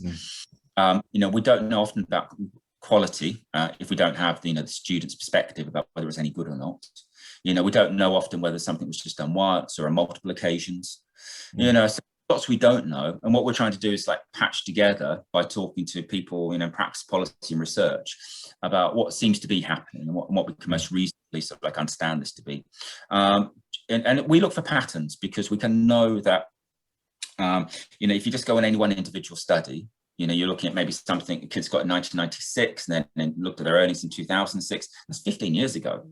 We don't know often about quality if we don't have the student's perspective about whether it's any good or not. We don't know often whether something was just done once or on multiple occasions. So lots we don't know, and what we're trying to do is like patch together by talking to people, practice, policy, and research about what seems to be happening and what we can most reasonably sort of like understand this to be. And we look for patterns, because we can know that if you just go on any one individual study, you're looking at maybe something the kids got in 1996 and then looked at their earnings in 2006. That's 15 years ago.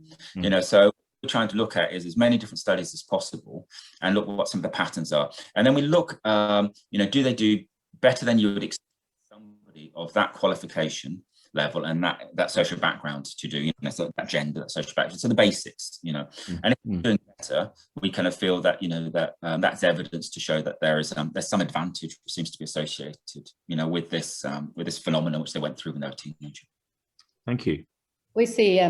So what we're trying to look at is as many different studies as possible and look at what some of the patterns are. And then we look, do they do better than you would expect somebody of that qualification level and that social background to do, so that gender, that social background, so the basics, and if we're doing better, we kind of feel that that's evidence to show that there's some advantage which seems to be associated with this phenomenon which they went through when they were a teenager. Thank you. We see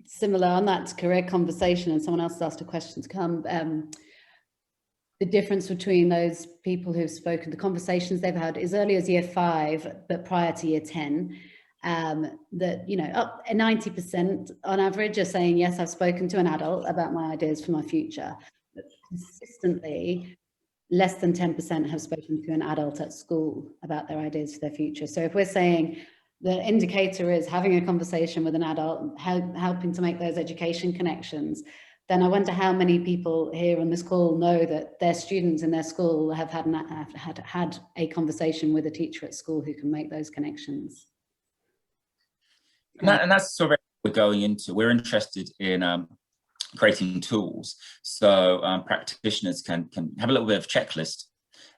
similar on that career conversation, and someone else asked a question to come. The difference between those people who've spoken, the conversations they've had as early as year 5, but prior to year 10. That up 90% on average are saying, yes, I've spoken to an adult about my ideas for my future. But consistently, less than 10% have spoken to an adult at school about their ideas for their future. So if we're saying the indicator is having a conversation with an adult, helping to make those education connections, then I wonder how many people here on this call know that their students in their school have had a conversation with a teacher at school who can make those connections. And that's sort of what we're going into. We're interested in creating tools so practitioners can have a little bit of a checklist.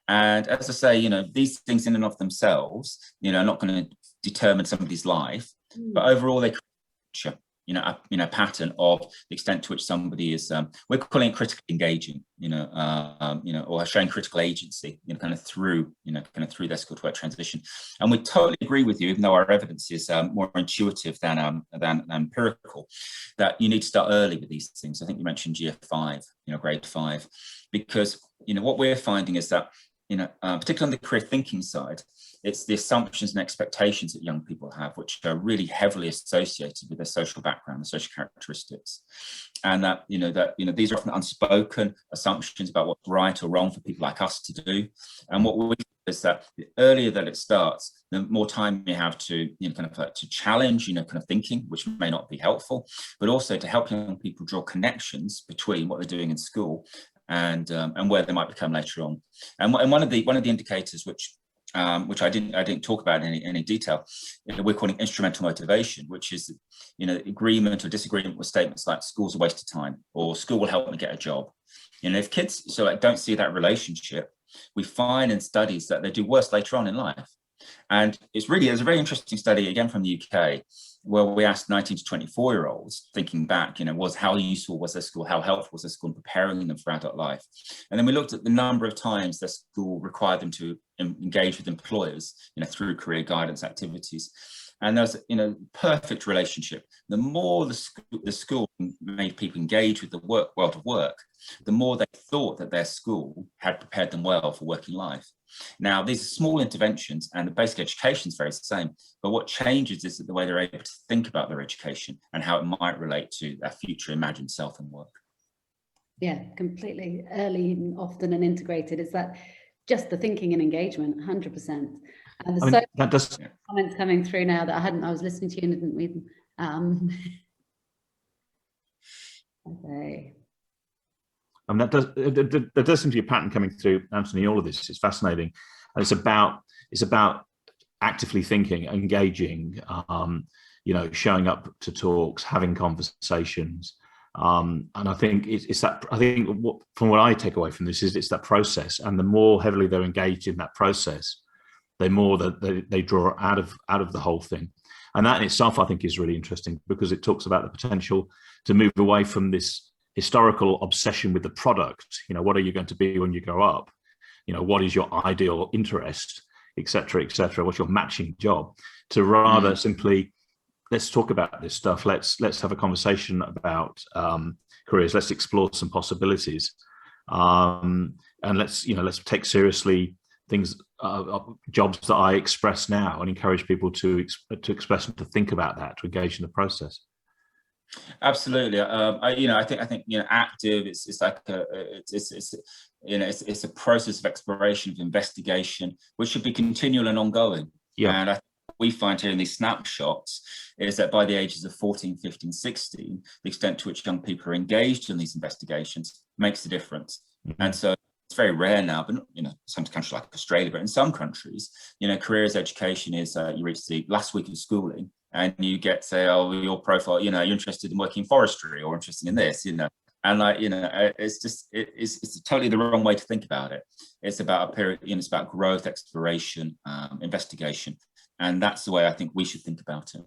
And as I say, these things in and of themselves, are not going to determine somebody's life, but overall they create a pattern of the extent to which somebody is, we're calling it critically engaging, or showing critical agency, kind of through their school to work transition. And we totally agree with you, even though our evidence is more intuitive than empirical, that you need to start early with these things. I think you mentioned year 5, grade 5, because what we're finding is that particularly on the career thinking side, it's the assumptions and expectations that young people have, which are really heavily associated with their social background and social characteristics. And that, these are often unspoken assumptions about what's right or wrong for people like us to do. And what we is that the earlier that it starts, the more time you have to, kind of to challenge, kind of thinking, which may not be helpful, but also to help young people draw connections between what they're doing in school and where they might become later on. And one of the indicators which I didn't talk about in any detail, we're calling instrumental motivation, which is, agreement or disagreement with statements like school's a waste of time or school will help me get a job. If kids don't see that relationship, we find in studies that they do worse later on in life. And there's a very interesting study, again, from the UK, where we asked 19 to 24-year-olds, thinking back, how useful was their school, how helpful was their school in preparing them for adult life? And then we looked at the number of times their school required them to engage with employers, through career guidance activities. And there's perfect relationship. The more the school made people engage with the world of work, the more they thought that their school had prepared them well for working life. Now, these are small interventions and the basic education is very the same, but what changes is the way they're able to think about their education and how it might relate to their future imagined self and work. Yeah, completely. Early, often and integrated. Is that just the thinking and engagement? 100%. And there's that does comments coming through now that I was listening to you and didn't read them. Okay. That does seem to be a pattern coming through, Anthony. All of this is fascinating, and it's about actively thinking, engaging, showing up to talks, having conversations, and I think it's that. I think from what I take away from this is it's that process, and the more heavily they're engaged in that process, the more that they draw out of the whole thing. And that in itself, I think, is really interesting because it talks about the potential to move away from this historical obsession with the product. What are you going to be when you grow up? What is your ideal interest, et cetera, et cetera? What's your matching job? To rather simply, let's talk about this stuff. Let's have a conversation about careers. Let's explore some possibilities, and let's take seriously things, jobs that I express now, and encourage people to express and to think about that, to engage in the process. Absolutely. I think active. It's like it's a process of exploration, of investigation, which should be continual and ongoing. Yeah. And I think what we find here in these snapshots is that by the ages of 14, 15, 16, the extent to which young people are engaged in these investigations makes a difference. Mm-hmm. And so it's very rare now, but some countries like Australia, but in some countries, careers education is you reach the last week of schooling and you get, say, oh, your profile, you're interested in working in forestry or interested in this, and it's totally the wrong way to think about it. It's about a period, it's about growth, exploration, investigation, and that's the way I think we should think about it.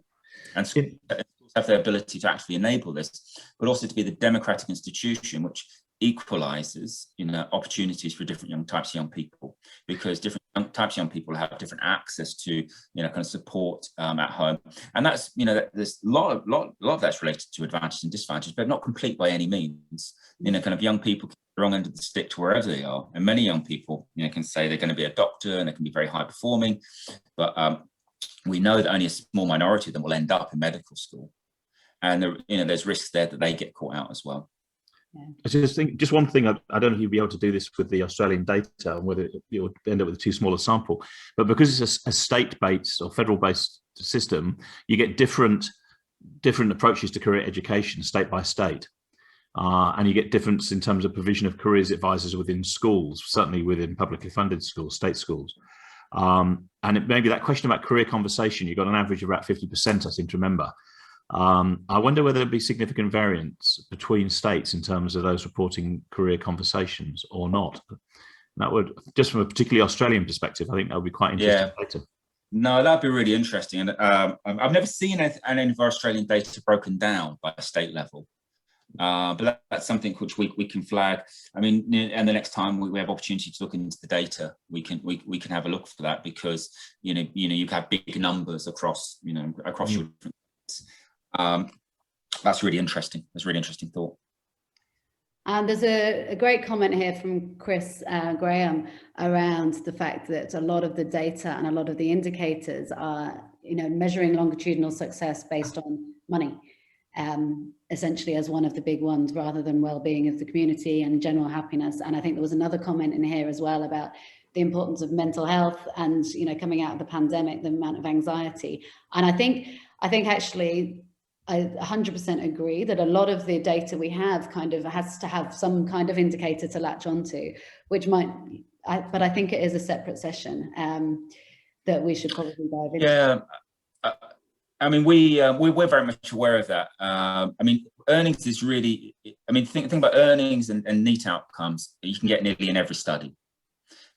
And schools have the ability to actually enable this, but also to be the democratic institution which equalizes opportunities for different types of young people, because different types of young people have different access to kind of support at home, and that's there's a lot of that's related to advantages and disadvantages, but not complete by any means. Kind of young people can get the wrong end of the stick to wherever they are, and many young people can say they're going to be a doctor and they can be very high performing, but we know that only a small minority of them will end up in medical school, and there's risks there that they get caught out as well. I just think, just one thing, I don't know if you'll be able to do this with the Australian data and whether you'll end up with a too small a sample, but because it's a state-based or federal-based system, you get different approaches to career education state by state. And you get difference in terms of provision of careers advisors within schools, certainly within publicly funded schools, state schools. And it may be that question about career conversation, you got an average of about 50%, I seem to remember. I wonder whether there'd be significant variance between states in terms of those reporting career conversations or not. That would, just from a particularly Australian perspective, I think that would be quite interesting data. No, that'd be really interesting. And I've never seen any of our Australian data broken down by a state level. But that's something which we can flag. I mean, and the next time we have opportunity to look into the data, we can have a look for that, because you have big numbers across across your different. That's really interesting. That's a really interesting thought. And there's a great comment here from Chris Graham around the fact that a lot of the data and a lot of the indicators are, measuring longitudinal success based on money, essentially as one of the big ones, rather than well-being of the community and general happiness. And I think there was another comment in here as well about the importance of mental health and, you know, coming out of the pandemic, the amount of anxiety. And I think actually, I 100% agree that a lot of the data we have kind of has to have some kind of indicator to latch onto, which might, but I think it is a separate session that we should probably dive into. Yeah, I mean, we're very much aware of that. I mean, earnings is really, I mean, think about earnings and neat outcomes. You can get nearly in every study.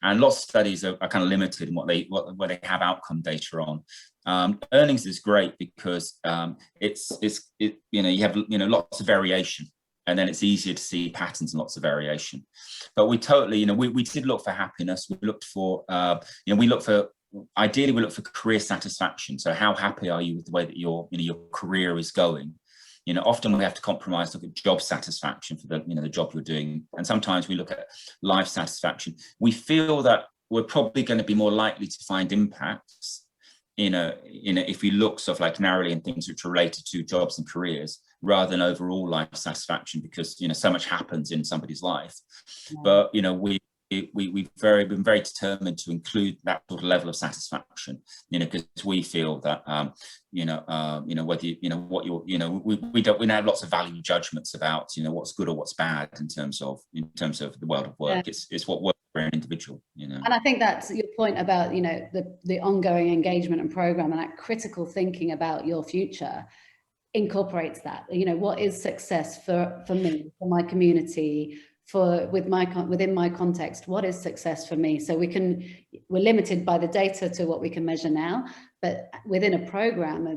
And lots of studies are kind of limited in what they have outcome data on. Earnings is great because you know, you have, you know, lots of variation, and then it's easier to see patterns and lots of variation. But we totally, you know, we did look for happiness. We looked for, you know, ideally we look for career satisfaction. So how happy are you with the way that your career is going? You know, often we have to compromise, look at job satisfaction for the, you know, the job you're doing. And sometimes we look at life satisfaction. We feel that we're probably going to be more likely to find impacts, you know, if we look sort of like narrowly in things which are related to jobs and careers rather than overall life satisfaction, because, you know, so much happens in somebody's life. Yeah. But, you know, we've been very determined to include that sort of level of satisfaction, you know, because we feel that, you know, whether you know what you're, you know, we have lots of value judgments about, you know, what's good or what's bad in terms of the world of work. Yeah. It's what works for an individual, you know. And I think that's your point about, you know, the ongoing engagement and program, and that critical thinking about your future incorporates that. You know, what is success for me, for my community, within my context, what is success for me? So we're limited by the data to what we can measure now, but within a program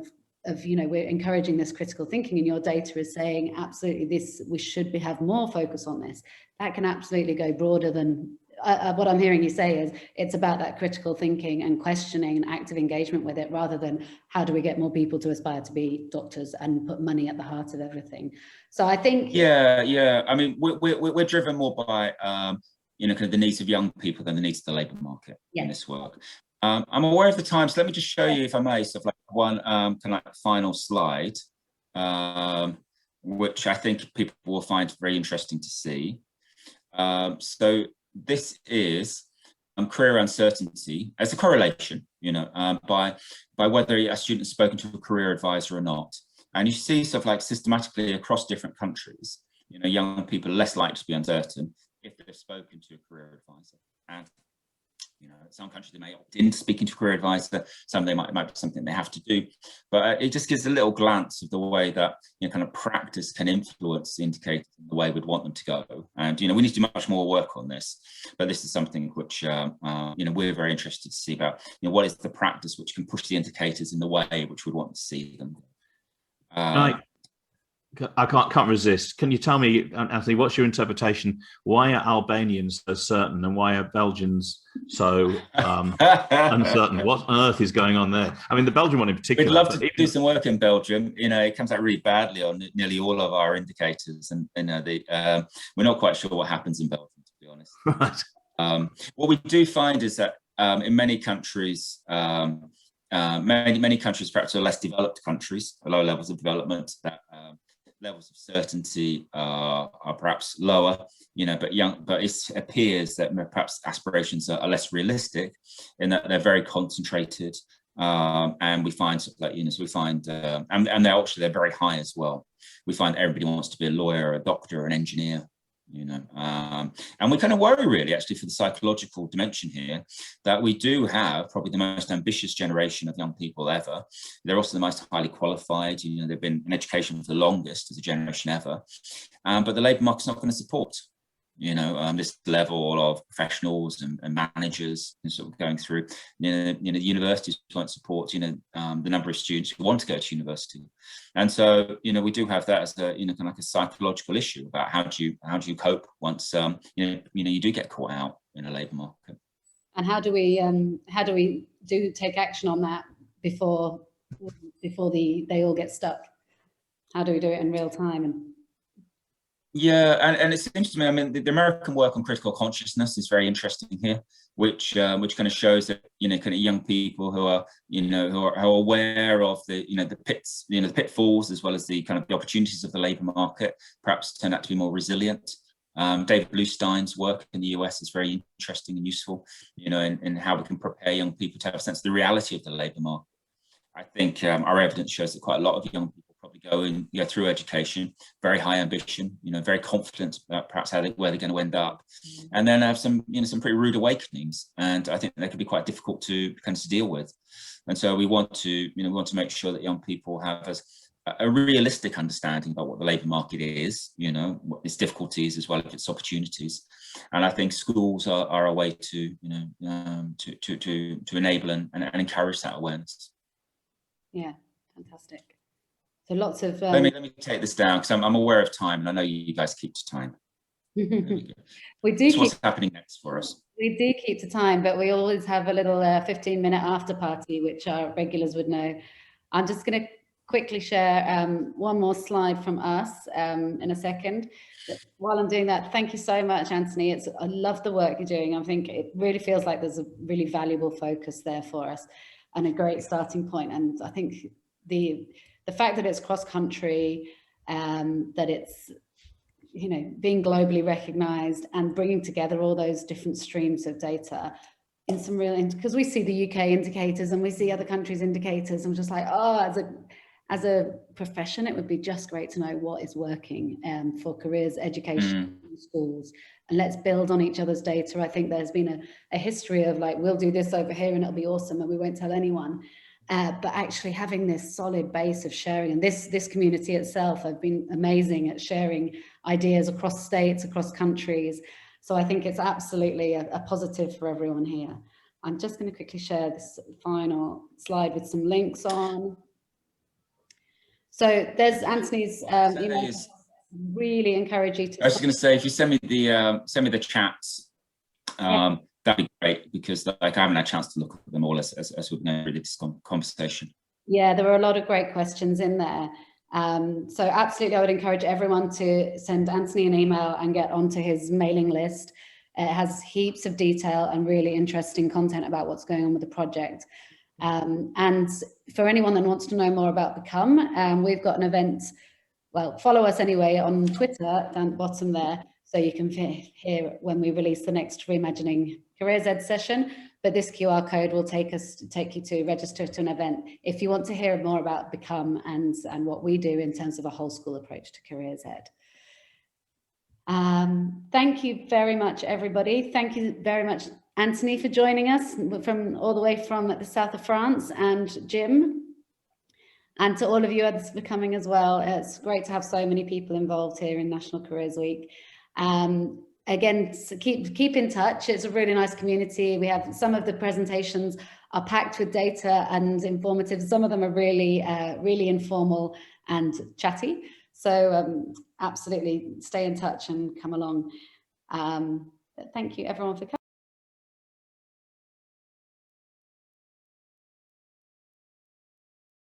of, you know, we're encouraging this critical thinking, and your data is saying absolutely we should have more focus on this. That can absolutely go broader than what I'm hearing you say is it's about that critical thinking and questioning and active engagement with it, rather than how do we get more people to aspire to be doctors and put money at the heart of everything. So I think I mean, we're driven more by you know, kind of the needs of young people than the needs of the labour market in this work. I'm aware of the time, so let me just show you, if I may, sort of like one kind of like final slide, which I think people will find very interesting to see. So this is career uncertainty as a correlation, you know, by whether a student has spoken to a career advisor or not. And you see sort of like systematically across different countries, you know, young people are less likely to be uncertain if they've spoken to a career advisor. And, you know, some countries they may opt in speaking to a career advisor, some they might be something they have to do. But it just gives a little glance of the way that, you know, kind of practice can influence the indicators in the way we'd want them to go. And, you know, we need to do much more work on this. But this is something which, you know, we're very interested to see about, you know, what is the practice which can push the indicators in the way which we'd want to see them. I can't resist. Can you tell me, Anthony, what's your interpretation? Why are Albanians so certain, and why are Belgians so uncertain? What on earth is going on there? I mean, the Belgian one in particular. We'd love to do some work in Belgium. You know, it comes out really badly on nearly all of our indicators, and you know, we're not quite sure what happens in Belgium, to be honest. Right. What we do find is that in many countries, many countries, perhaps are less developed countries, low levels of development, that levels of certainty are perhaps lower, you know, but it appears that perhaps aspirations are less realistic in that they're very concentrated, and we find sort of like, you know, so we find and they're very high as well. We find everybody wants to be a lawyer, a doctor, an engineer, you know, and we kind of worry really actually for the psychological dimension here that we do have probably the most ambitious generation of young people ever. They're also the most highly qualified, you know, they've been in education for the longest as a generation ever, but the labour market's not going to support, you know, this level of professionals and managers and sort of going through, you know, universities won't support, you know, the number of students who want to go to university. And so, you know, we do have that as a, you know, kind of like a psychological issue about how do you cope once, you know, you do get caught out in a labour market. And how do we take action on that before they all get stuck? How do we do it in real time? Yeah, and it seems to me, I mean, the American work on critical consciousness is very interesting here, which kind of shows that, you know, kind of young people who are, you know, who are aware of the, you know, the pits, you know, the pitfalls as well as the kind of the opportunities of the labour market, perhaps turn out to be more resilient. David Bluestein's work in the US is very interesting and useful, you know, in how we can prepare young people to have a sense of the reality of the labour market. I think our evidence shows that quite a lot of young people probably go through education, very high ambition, you know, very confident about perhaps where they're going to end up, and then have some, you know, some pretty rude awakenings, and I think they could be quite difficult to kind of deal with. And so we want to, you know, we want to make sure that young people have a realistic understanding about what the labour market is, you know, what its difficulties as well as its opportunities. And I think schools are a way to, you know, to enable and encourage that awareness. Yeah, fantastic. So lots of let me take this down because I'm aware of time, and I know you guys keep to time. We do keep what's happening next for us. We do keep to time, but we always have a little 15-minute after party, which our regulars would know. I'm just going to quickly share one more slide from us in a second. But while I'm doing that, thank you so much, Anthony. I love the work you're doing. I think it really feels like there's a really valuable focus there for us and a great starting point. And I think the fact that it's cross-country, that it's, you know, being globally recognized and bringing together all those different streams of data in some real, because we see the UK indicators and we see other countries' indicators. I'm just like, oh, as a profession, it would be just great to know what is working for careers, education, schools, and let's build on each other's data. I think there's been a history of like, we'll do this over here and it'll be awesome and we won't tell anyone. But actually having this solid base of sharing, and this community itself have been amazing at sharing ideas across states, across countries. So I think it's absolutely a positive for everyone here. I'm just going to quickly share this final slide with some links on. So there's Anthony's email. Really encourage you to. I was going to say, if you send me the chats, that'd be great, because like I haven't had a chance to look at them all as we've now really this conversation. Yeah, there were a lot of great questions in there. So absolutely, I would encourage everyone to send Anthony an email and get onto his mailing list. It has heaps of detail and really interesting content about what's going on with the project. And for anyone that wants to know more about Become, we've got an event. Well, follow us anyway on Twitter down the bottom there, so you can hear when we release the next Reimagining Careers Ed session. But this QR code will take you to register to an event if you want to hear more about Become and what we do in terms of a whole school approach to careers ed. Thank you very much, everybody. Thank you very much, Anthony, for joining us from all the way from the south of France, and Jim. And to all of you others for coming as well. It's great to have so many people involved here in National Careers Week. Again, so keep in touch. It's a really nice community. We have some of the presentations are packed with data and informative. Some of them are really, really informal and chatty. So absolutely stay in touch and come along. Thank you everyone for coming.